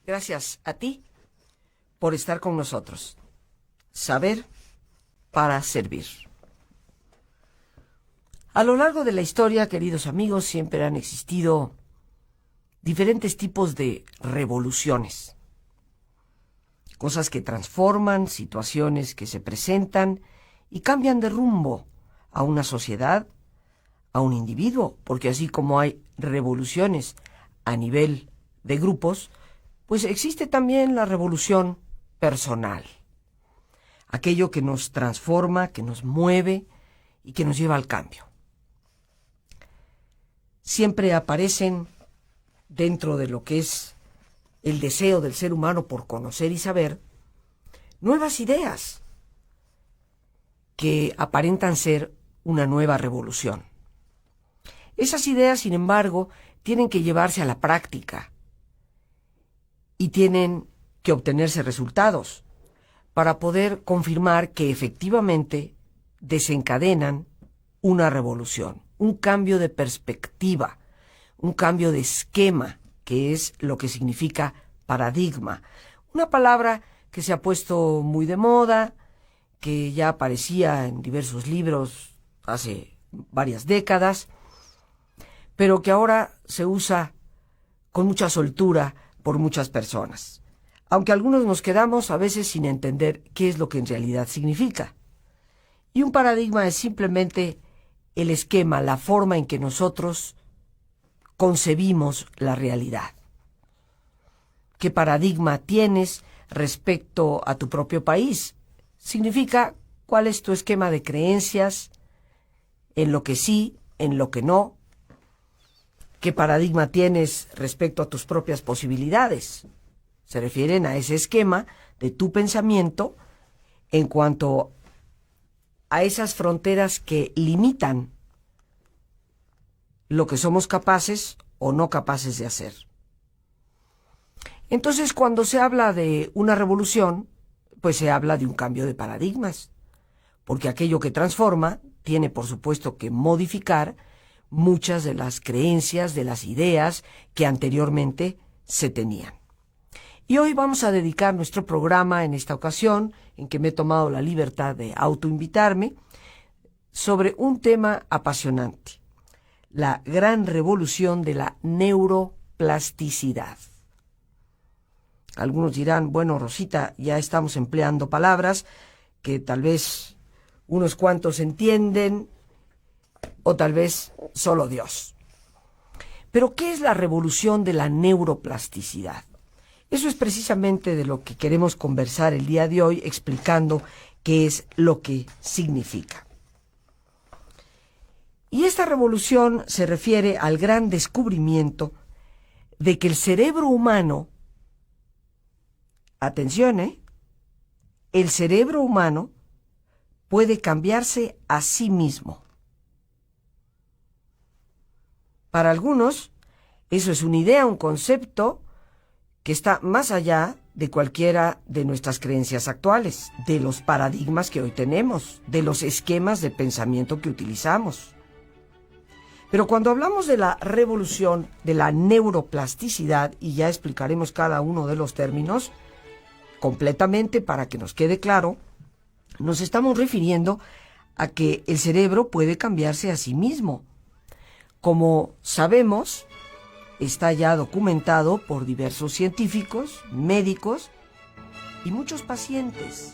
Gracias a ti por estar con nosotros. Saber para servir. A lo largo de la historia, queridos amigos, siempre han existido diferentes tipos de revoluciones. Cosas que transforman, situaciones que se presentan y cambian de rumbo a una sociedad, a un individuo, porque así como hay revoluciones a nivel de grupos, pues existe también la revolución personal. Aquello que nos transforma, que nos mueve y que nos lleva al cambio. Siempre aparecen dentro de lo que es el deseo del ser humano por conocer y saber, nuevas ideas que aparentan ser una nueva revolución. Esas ideas, sin embargo, tienen que llevarse a la práctica y tienen que obtenerse resultados para poder confirmar que efectivamente desencadenan una revolución, un cambio de perspectiva, un cambio de esquema, que es lo que significa paradigma. Una palabra que se ha puesto muy de moda, que ya aparecía en diversos libros hace varias décadas, pero que ahora se usa con mucha soltura por muchas personas, aunque algunos nos quedamos a veces sin entender qué es lo que en realidad significa. Y un paradigma es simplemente el esquema, la forma en que nosotros concebimos la realidad. ¿Qué paradigma tienes respecto a tu propio país? Significa cuál es tu esquema de creencias, en lo que sí, en lo que no. ¿Qué paradigma tienes respecto a tus propias posibilidades? Se refieren a ese esquema de tu pensamiento en cuanto a esas fronteras que limitan lo que somos capaces o no capaces de hacer. Entonces, cuando se habla de una revolución, pues se habla de un cambio de paradigmas, porque aquello que transforma tiene, por supuesto, que modificar muchas de las creencias, de las ideas que anteriormente se tenían. Y hoy vamos a dedicar nuestro programa, en esta ocasión, en que me he tomado la libertad de autoinvitarme, sobre un tema apasionante: la gran revolución de la neuroplasticidad. Algunos dirán, bueno, Rosita, ya estamos empleando palabras que tal vez unos cuantos entienden, o tal vez solo Dios. Pero, ¿qué es la revolución de la neuroplasticidad? Eso es precisamente de lo que queremos conversar el día de hoy, explicando qué es lo que significa. Y esta revolución se refiere al gran descubrimiento de que el cerebro humano, atención, el cerebro humano puede cambiarse a sí mismo. Para algunos, eso es una idea, un concepto que está más allá de cualquiera de nuestras creencias actuales, de los paradigmas que hoy tenemos, de los esquemas de pensamiento que utilizamos. Pero cuando hablamos de la revolución de la neuroplasticidad, y ya explicaremos cada uno de los términos completamente para que nos quede claro, nos estamos refiriendo a que el cerebro puede cambiarse a sí mismo. Como sabemos, está ya documentado por diversos científicos, médicos y muchos pacientes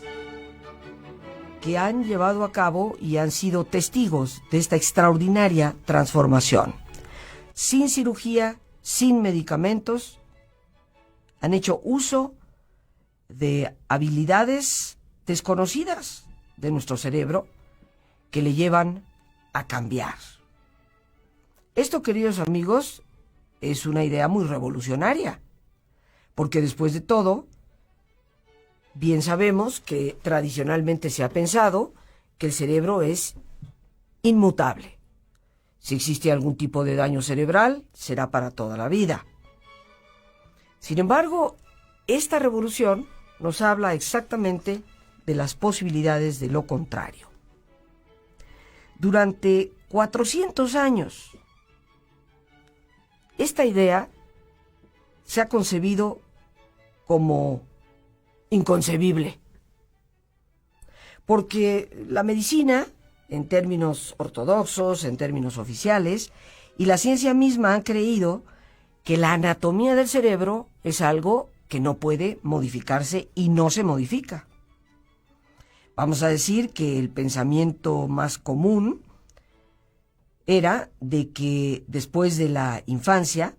que han llevado a cabo y han sido testigos de esta extraordinaria transformación. Sin cirugía, sin medicamentos, han hecho uso de habilidades desconocidas de nuestro cerebro que le llevan a cambiar. Esto, queridos amigos, es una idea muy revolucionaria, porque después de todo, bien sabemos que tradicionalmente se ha pensado que el cerebro es inmutable. Si existe algún tipo de daño cerebral, será para toda la vida. Sin embargo, esta revolución nos habla exactamente de las posibilidades de lo contrario. Durante 400 años, esta idea se ha concebido como inconcebible. Porque la medicina, en términos ortodoxos, en términos oficiales, y la ciencia misma han creído que la anatomía del cerebro es algo que no puede modificarse y no se modifica. Vamos a decir que el pensamiento más común era de que después de la infancia,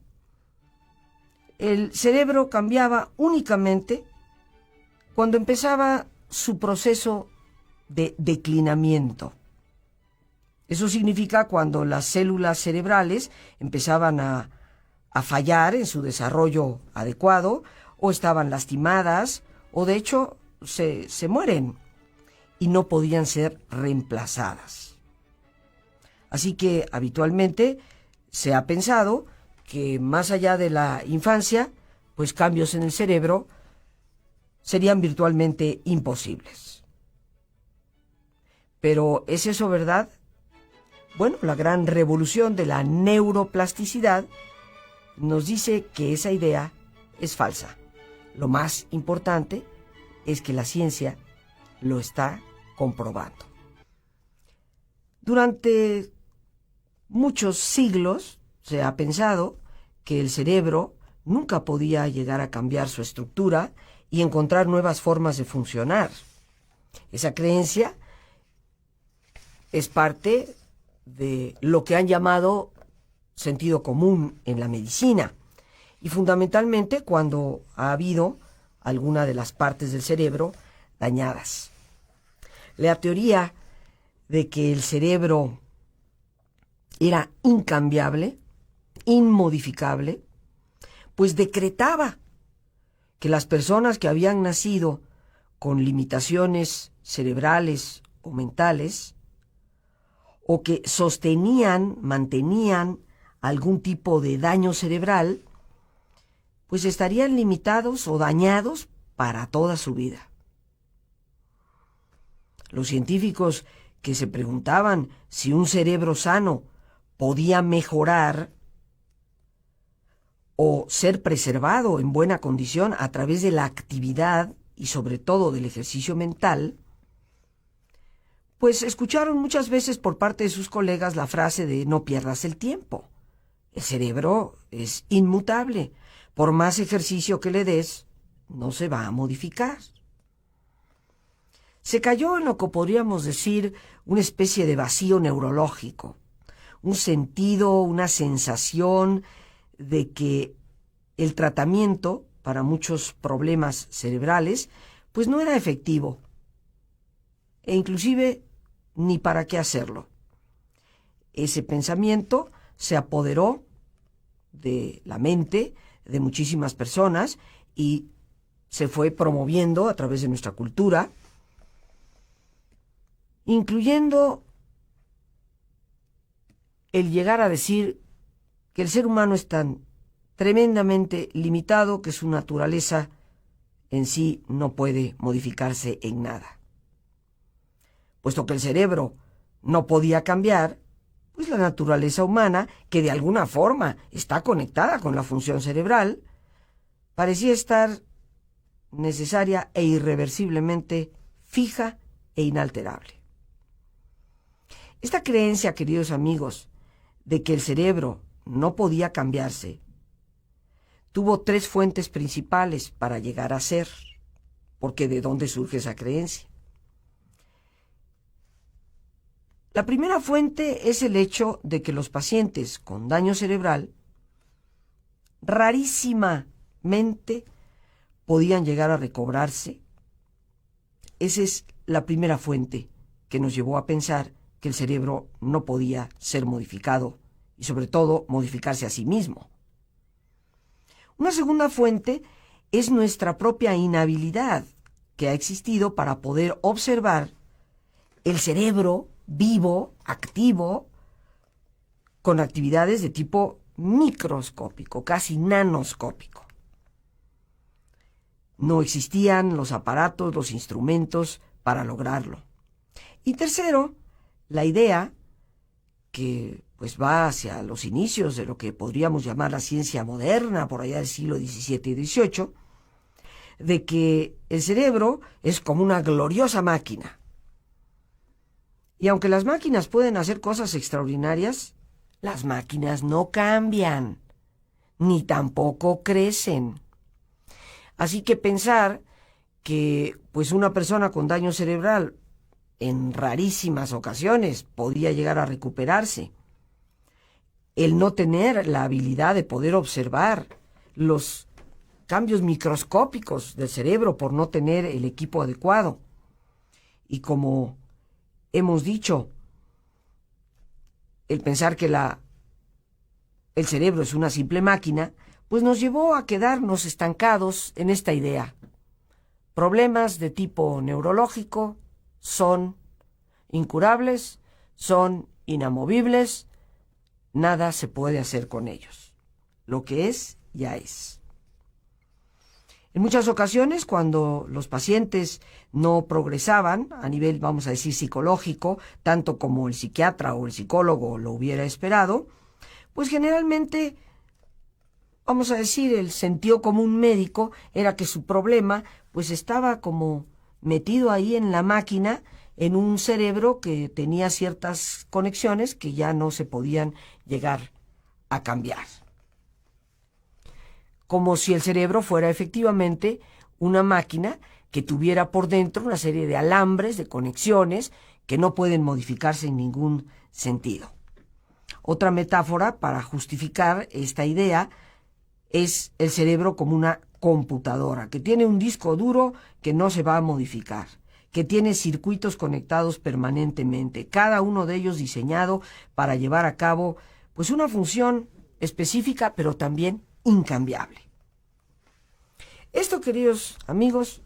el cerebro cambiaba únicamente cuando empezaba su proceso de declinamiento. Eso significa cuando las células cerebrales empezaban a fallar en su desarrollo adecuado, o estaban lastimadas, o de hecho se mueren y no podían ser reemplazadas. Así que habitualmente se ha pensado que más allá de la infancia, pues cambios en el cerebro serían virtualmente imposibles. Pero ¿es eso verdad? Bueno, la gran revolución de la neuroplasticidad nos dice que esa idea es falsa. Lo más importante es que la ciencia lo está comprobando. Durante muchos siglos se ha pensado que el cerebro nunca podía llegar a cambiar su estructura y encontrar nuevas formas de funcionar. Esa creencia es parte de lo que han llamado sentido común en la medicina, y fundamentalmente cuando ha habido alguna de las partes del cerebro dañadas. La teoría de que el cerebro era incambiable, inmodificable, pues decretaba que las personas que habían nacido con limitaciones cerebrales o mentales, o que mantenían algún tipo de daño cerebral, pues estarían limitados o dañados para toda su vida. Los científicos que se preguntaban si un cerebro sano podía mejorar o ser preservado en buena condición a través de la actividad y sobre todo del ejercicio mental, pues escucharon muchas veces por parte de sus colegas la frase de no pierdas el tiempo. El cerebro es inmutable. Por más ejercicio que le des, no se va a modificar. Se cayó en lo que podríamos decir una especie de vacío neurológico, un sentido, una sensación de que el tratamiento para muchos problemas cerebrales pues no era efectivo, e inclusive ni para qué hacerlo. Ese pensamiento se apoderó de la mente de muchísimas personas y se fue promoviendo a través de nuestra cultura, incluyendo el llegar a decir que el ser humano es tan tremendamente limitado que su naturaleza en sí no puede modificarse en nada. Puesto que el cerebro no podía cambiar, pues la naturaleza humana, que de alguna forma está conectada con la función cerebral, parecía estar necesaria e irreversiblemente fija e inalterable. Esta creencia, queridos amigos, de que el cerebro no podía cambiarse, tuvo tres fuentes principales para llegar a ser, porque ¿de dónde surge esa creencia? La primera fuente es el hecho de que los pacientes con daño cerebral rarísimamente podían llegar a recobrarse. Esa es la primera fuente que nos llevó a pensar que el cerebro no podía ser modificado y sobre todo modificarse a sí mismo. Una segunda fuente es nuestra propia inhabilidad que ha existido para poder observar el cerebro vivo, activo, con actividades de tipo microscópico, casi nanoscópico. No existían los aparatos, los instrumentos para lograrlo. Y tercero, la idea, que pues va hacia los inicios de lo que podríamos llamar la ciencia moderna, por allá del siglo XVII y XVIII, de que el cerebro es como una gloriosa máquina. Y aunque las máquinas pueden hacer cosas extraordinarias, las máquinas no cambian, ni tampoco crecen. Así que pensar que pues una persona con daño cerebral en rarísimas ocasiones podía llegar a recuperarse, el no tener la habilidad de poder observar los cambios microscópicos del cerebro por no tener el equipo adecuado. Y como hemos dicho, el pensar que el cerebro es una simple máquina, pues nos llevó a quedarnos estancados en esta idea. Problemas de tipo neurológico son incurables, son inamovibles, nada se puede hacer con ellos. Lo que es, ya es. En muchas ocasiones, cuando los pacientes no progresaban a nivel, vamos a decir, psicológico, tanto como el psiquiatra o el psicólogo lo hubiera esperado, pues generalmente, vamos a decir, el sentido común médico era que su problema pues estaba como metido ahí en la máquina, en un cerebro que tenía ciertas conexiones que ya no se podían llegar a cambiar. Como si el cerebro fuera efectivamente una máquina que tuviera por dentro una serie de alambres, de conexiones, que no pueden modificarse en ningún sentido. Otra metáfora para justificar esta idea es el cerebro como una computadora, que tiene un disco duro que no se va a modificar, que tiene circuitos conectados permanentemente, cada uno de ellos diseñado para llevar a cabo pues una función específica, pero también incambiable. Esto, queridos amigos,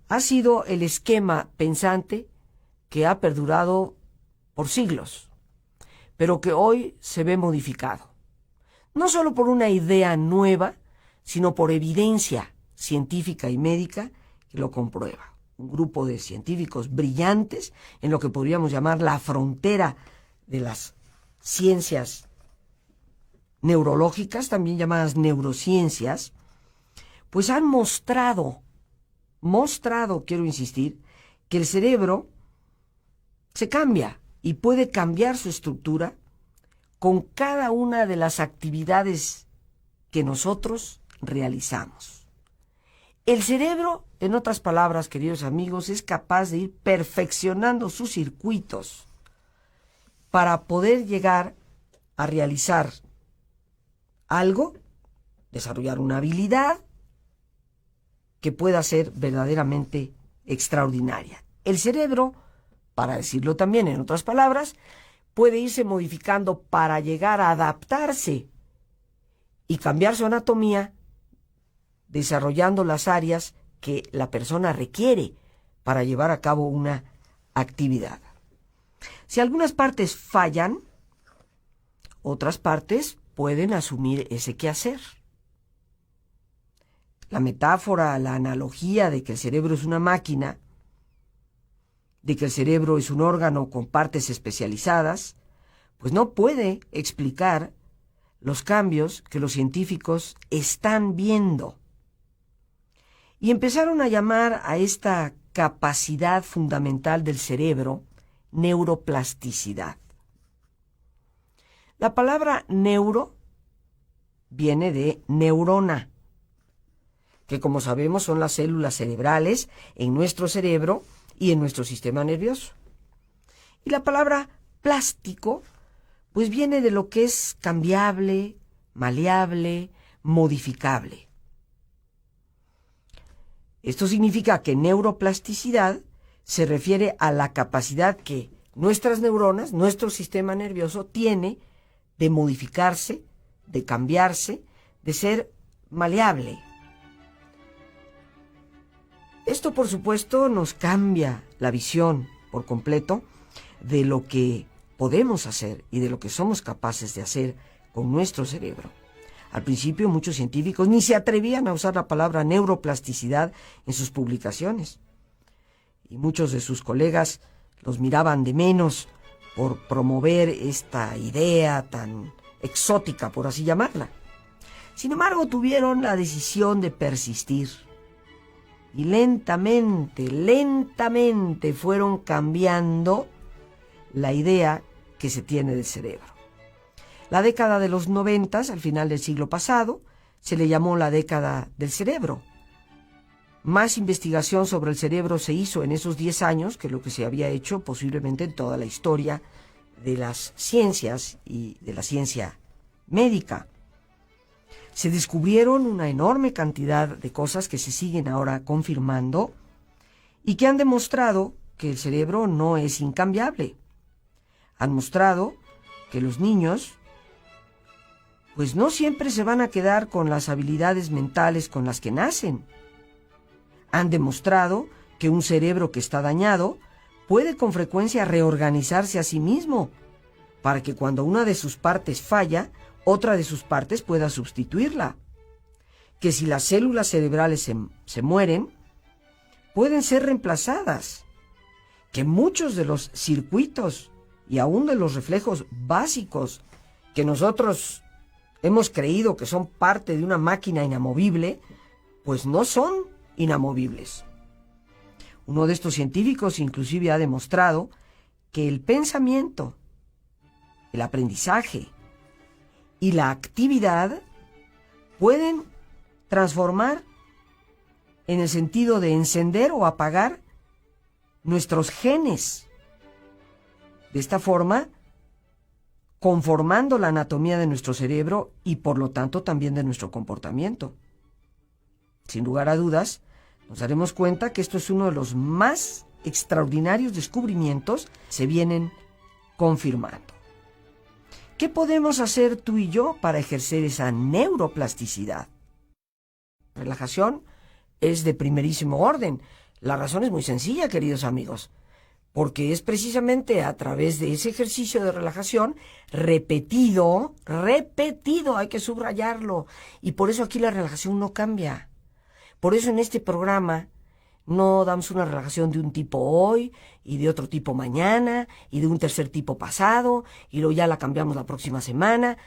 ha sido el esquema pensante que ha perdurado por siglos, pero que hoy se ve modificado. No solo por una idea nueva, sino por evidencia científica y médica que lo comprueba. Un grupo de científicos brillantes en lo que podríamos llamar la frontera de las ciencias neurológicas, también llamadas neurociencias, pues han mostrado, quiero insistir, que el cerebro se cambia y puede cambiar su estructura con cada una de las actividades que nosotros realizamos. El cerebro, en otras palabras, queridos amigos, es capaz de ir perfeccionando sus circuitos para poder llegar a realizar algo, desarrollar una habilidad que pueda ser verdaderamente extraordinaria. El cerebro, para decirlo también en otras palabras, puede irse modificando para llegar a adaptarse y cambiar su anatomía, desarrollando las áreas que la persona requiere para llevar a cabo una actividad. Si algunas partes fallan, otras partes pueden asumir ese quehacer. La metáfora, la analogía de que el cerebro es una máquina, de que el cerebro es un órgano con partes especializadas, pues no puede explicar los cambios que los científicos están viendo. Y empezaron a llamar a esta capacidad fundamental del cerebro neuroplasticidad. La palabra neuro viene de neurona, que como sabemos son las células cerebrales en nuestro cerebro y en nuestro sistema nervioso. Y la palabra plástico, pues viene de lo que es cambiable, maleable, modificable. Esto significa que neuroplasticidad se refiere a la capacidad que nuestras neuronas, nuestro sistema nervioso, tiene de modificarse, de cambiarse, de ser maleable. Esto, por supuesto, nos cambia la visión por completo de lo que podemos hacer y de lo que somos capaces de hacer con nuestro cerebro. Al principio, muchos científicos ni se atrevían a usar la palabra neuroplasticidad en sus publicaciones. Y muchos de sus colegas los miraban de menos por promover esta idea tan exótica, por así llamarla. Sin embargo, tuvieron la decisión de persistir. Y lentamente, lentamente fueron cambiando la idea que se tiene del cerebro. La década de los 90, al final del siglo pasado, se le llamó la década del cerebro. Más investigación sobre el cerebro se hizo en esos 10 años que lo que se había hecho posiblemente en toda la historia de las ciencias y de la ciencia médica. Se descubrieron una enorme cantidad de cosas que se siguen ahora confirmando y que han demostrado que el cerebro no es incambiable. Han mostrado que los niños pues no siempre se van a quedar con las habilidades mentales con las que nacen. Han demostrado que un cerebro que está dañado puede con frecuencia reorganizarse a sí mismo para que cuando una de sus partes falla, otra de sus partes pueda sustituirla. Que si las células cerebrales se mueren, pueden ser reemplazadas. Que muchos de los circuitos y aún de los reflejos básicos que nosotros hemos creído que son parte de una máquina inamovible, pues no son inamovibles. Uno de estos científicos inclusive ha demostrado que el pensamiento, el aprendizaje y la actividad pueden transformar en el sentido de encender o apagar nuestros genes. De esta forma, conformando la anatomía de nuestro cerebro y por lo tanto también de nuestro comportamiento. Sin lugar a dudas, nos daremos cuenta que esto es uno de los más extraordinarios descubrimientos que se vienen confirmando. ¿Qué podemos hacer tú y yo para ejercer esa neuroplasticidad? La relajación es de primerísimo orden. La razón es muy sencilla, queridos amigos, porque es precisamente a través de ese ejercicio de relajación repetido, hay que subrayarlo, y por eso aquí la relajación no cambia. Por eso en este programa no damos una relajación de un tipo hoy y de otro tipo mañana y de un tercer tipo pasado y luego ya la cambiamos la próxima semana,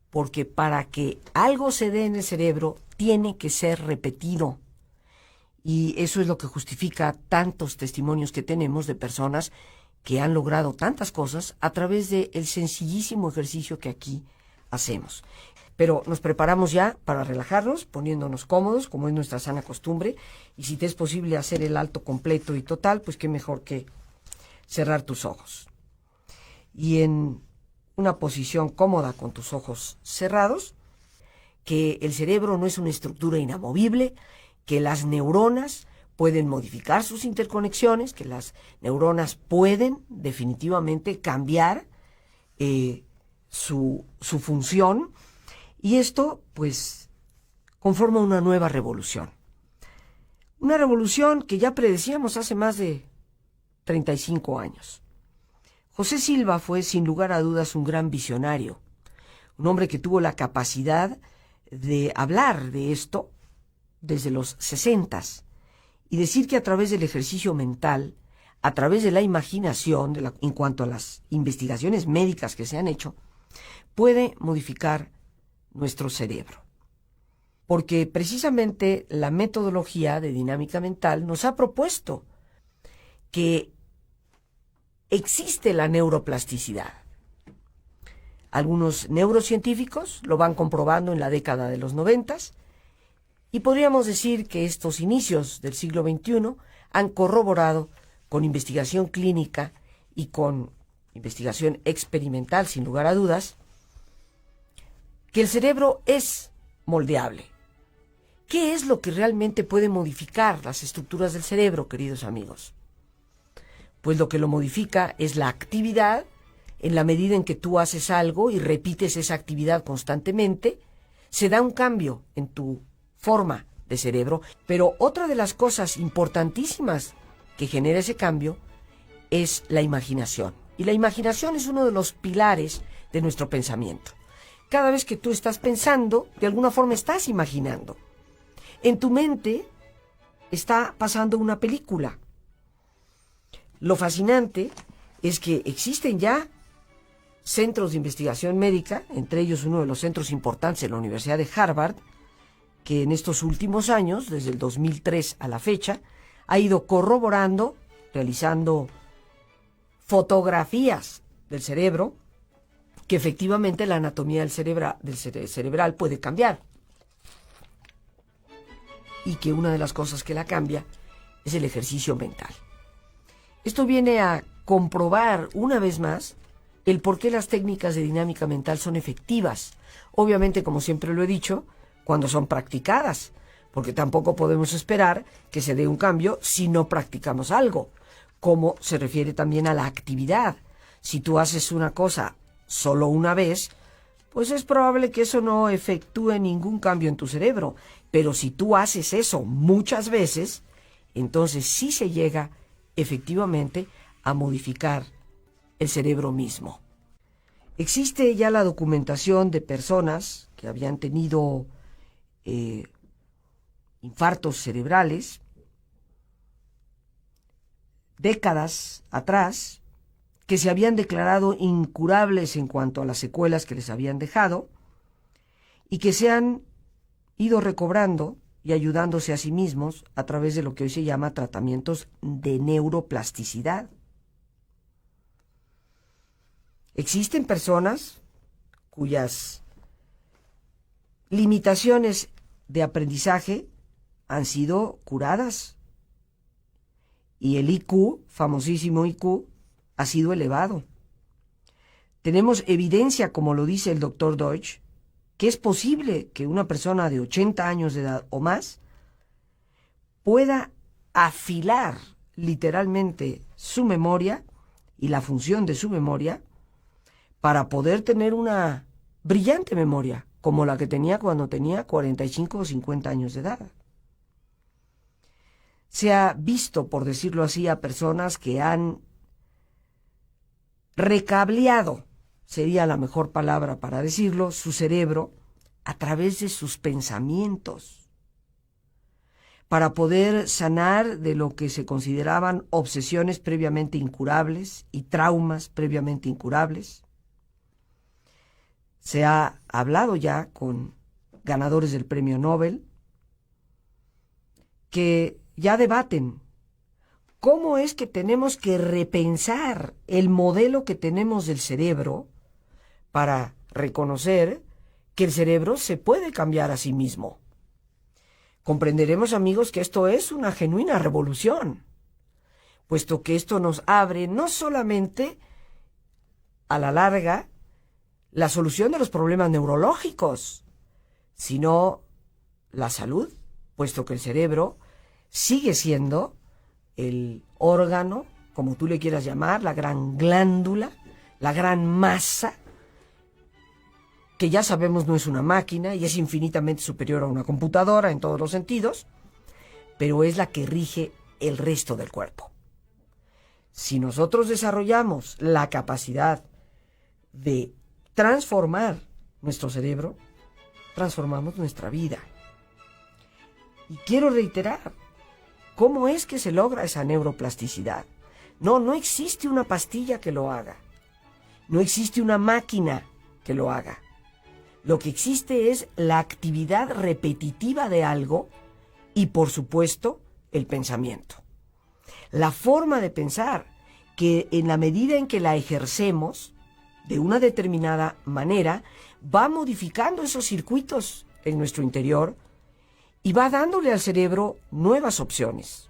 porque para que algo se dé en el cerebro tiene que ser repetido. Y eso es lo que justifica tantos testimonios que tenemos de personas que han logrado tantas cosas a través del sencillísimo ejercicio que aquí hacemos. Pero nos preparamos ya para relajarnos, poniéndonos cómodos, como es nuestra sana costumbre, y si te es posible hacer el alto completo y total, pues qué mejor que cerrar tus ojos. Y en una posición cómoda con tus ojos cerrados, que el cerebro no es una estructura inamovible, que las neuronas pueden modificar sus interconexiones, que las neuronas pueden definitivamente cambiar su función, y esto pues conforma una nueva revolución. Una revolución que ya predecíamos hace más de 35 años. José Silva fue sin lugar a dudas un gran visionario, un hombre que tuvo la capacidad de hablar de esto desde los 60s y decir que a través del ejercicio mental, a través de la imaginación, en cuanto a las investigaciones médicas que se han hecho, puede modificar nuestro cerebro. Porque precisamente la metodología de dinámica mental nos ha propuesto que existe la neuroplasticidad. Algunos neurocientíficos lo van comprobando en la década de los 90s, y podríamos decir que estos inicios del siglo XXI han corroborado con investigación clínica y con investigación experimental, sin lugar a dudas, que el cerebro es moldeable. ¿Qué es lo que realmente puede modificar las estructuras del cerebro, queridos amigos? Pues lo que lo modifica es la actividad. En la medida en que tú haces algo y repites esa actividad constantemente, se da un cambio en tu forma de cerebro. Pero otra de las cosas importantísimas que genera ese cambio es la imaginación. Y la imaginación es uno de los pilares de nuestro pensamiento. Cada vez que tú estás pensando, de alguna forma estás imaginando. En tu mente está pasando una película. Lo fascinante es que existen ya centros de investigación médica, entre ellos uno de los centros importantes de la Universidad de Harvard, que en estos últimos años, desde el 2003 a la fecha, ha ido corroborando, realizando fotografías del cerebro, que efectivamente la anatomía del cerebral puede cambiar. Y que una de las cosas que la cambia es el ejercicio mental. Esto viene a comprobar una vez más el por qué las técnicas de dinámica mental son efectivas. Obviamente, como siempre lo he dicho, cuando son practicadas, porque tampoco podemos esperar que se dé un cambio si no practicamos algo, como se refiere también a la actividad. Si tú haces una cosa solo una vez, pues es probable que eso no efectúe ningún cambio en tu cerebro. Pero si tú haces eso muchas veces, entonces sí se llega efectivamente a modificar el cerebro mismo. Existe ya la documentación de personas que habían tenido infartos cerebrales décadas atrás, que se habían declarado incurables en cuanto a las secuelas que les habían dejado y que se han ido recobrando y ayudándose a sí mismos a través de lo que hoy se llama tratamientos de neuroplasticidad. Existen personas cuyas limitaciones de aprendizaje han sido curadas y el IQ, famosísimo IQ, ha sido elevado. Tenemos evidencia, como lo dice el doctor Deutsch, que es posible que una persona de 80 años de edad o más pueda afilar literalmente su memoria y la función de su memoria para poder tener una brillante memoria, como la que tenía cuando tenía 45 o 50 años de edad. Se ha visto, por decirlo así, a personas que han recableado, sería la mejor palabra para decirlo, su cerebro a través de sus pensamientos, para poder sanar de lo que se consideraban obsesiones previamente incurables y traumas previamente incurables. Se ha hablado ya con ganadores del premio Nobel que ya debaten cómo es que tenemos que repensar el modelo que tenemos del cerebro para reconocer que el cerebro se puede cambiar a sí mismo. Comprenderemos, amigos, que esto es una genuina revolución, puesto que esto nos abre no solamente a la larga la solución de los problemas neurológicos, sino la salud, puesto que el cerebro sigue siendo el órgano, como tú le quieras llamar, la gran glándula, la gran masa, que ya sabemos no es una máquina y es infinitamente superior a una computadora en todos los sentidos, pero es la que rige el resto del cuerpo. Si nosotros desarrollamos la capacidad de transformar nuestro cerebro, transformamos nuestra vida. Y quiero reiterar, ¿cómo es que se logra esa neuroplasticidad? No existe una pastilla que lo haga. No existe una máquina que lo haga. Lo que existe es la actividad repetitiva de algo y, por supuesto, el pensamiento. La forma de pensar, que en la medida en que la ejercemos de una determinada manera, va modificando esos circuitos en nuestro interior y va dándole al cerebro nuevas opciones.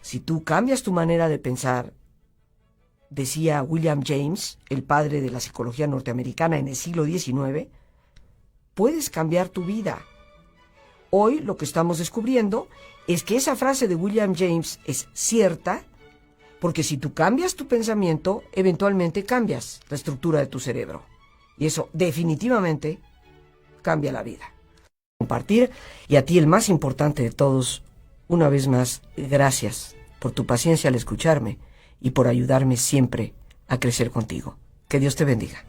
Si tú cambias tu manera de pensar, decía William James, el padre de la psicología norteamericana en el siglo XIX, puedes cambiar tu vida. Hoy lo que estamos descubriendo es que esa frase de William James es cierta, porque si tú cambias tu pensamiento, eventualmente cambias la estructura de tu cerebro. Y eso definitivamente cambia la vida. Compartir, y a ti el más importante de todos, una vez más, gracias por tu paciencia al escucharme y por ayudarme siempre a crecer contigo. Que Dios te bendiga.